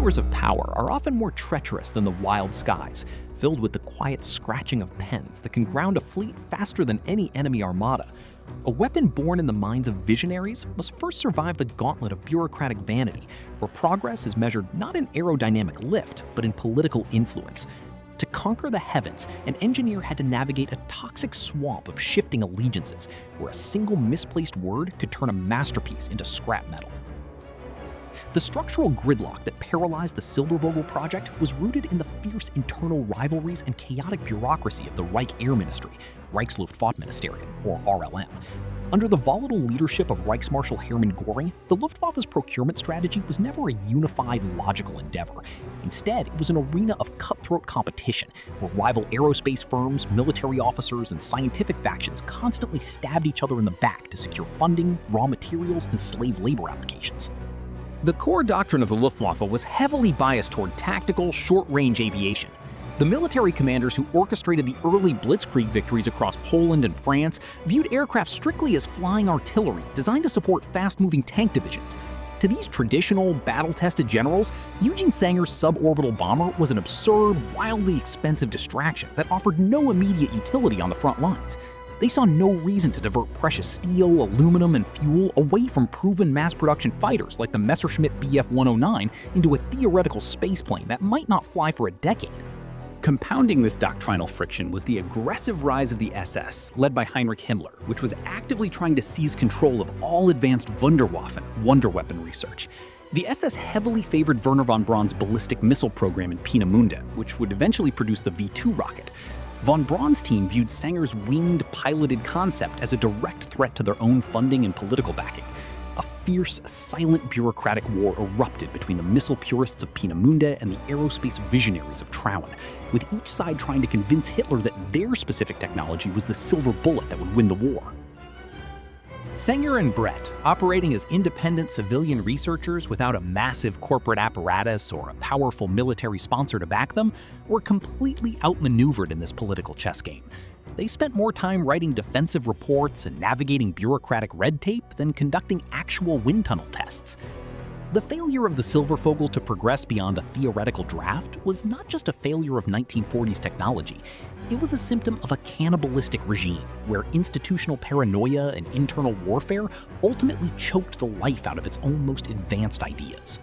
contours of power are often more treacherous than the wild skies, filled with the quiet scratching of pens that can ground a fleet faster than any enemy armada. A weapon born in the minds of visionaries must first survive the gauntlet of bureaucratic vanity, where progress is measured not in aerodynamic lift, but in political influence. To conquer the heavens, an engineer had to navigate a toxic swamp of shifting allegiances, where a single misplaced word could turn a masterpiece into scrap metal. The structural gridlock that paralyzed the Silbervogel project was rooted in the fierce internal rivalries and chaotic bureaucracy of the Reich Air Ministry, Reichsluftfahrtministerium, or RLM. Under the volatile leadership of Reichsmarshal Hermann Göring, the Luftwaffe's procurement strategy was never a unified, logical endeavor. Instead, it was an arena of cutthroat competition, where rival aerospace firms, military officers, and scientific factions constantly stabbed each other in the back to secure funding, raw materials, and slave labor allocations. The core doctrine of the Luftwaffe was heavily biased toward tactical, short-range aviation. The military commanders who orchestrated the early blitzkrieg victories across Poland and France viewed aircraft strictly as flying artillery designed to support fast-moving tank divisions. To these traditional, battle-tested generals, Eugen Sänger's suborbital bomber was an absurd, wildly expensive distraction that offered no immediate utility on the front lines. They saw no reason to divert precious steel, aluminum, and fuel away from proven mass-production fighters like the Messerschmitt Bf-109 into a theoretical spaceplane that might not fly for a decade. Compounding this doctrinal friction was the aggressive rise of the SS, led by Heinrich Himmler, which was actively trying to seize control of all advanced Wunderwaffen, wonder weapon research. The SS heavily favored Werner von Braun's ballistic missile program in Peenemünde, which would eventually produce the V2 rocket. Von Braun's team viewed Sänger's winged, piloted concept as a direct threat to their own funding and political backing. A fierce, silent bureaucratic war erupted between the missile purists of Peenemünde and the aerospace visionaries of Traun, with each side trying to convince Hitler that their specific technology was the silver bullet that would win the war. Sänger and Bredt, operating as independent civilian researchers without a massive corporate apparatus or a powerful military sponsor to back them, were completely outmaneuvered in this political chess game. They spent more time writing defensive reports and navigating bureaucratic red tape than conducting actual wind tunnel tests. The failure of the Silbervogel to progress beyond a theoretical draft was not just a failure of 1940s technology, it was a symptom of a cannibalistic regime where institutional paranoia and internal warfare ultimately choked the life out of its own most advanced ideas.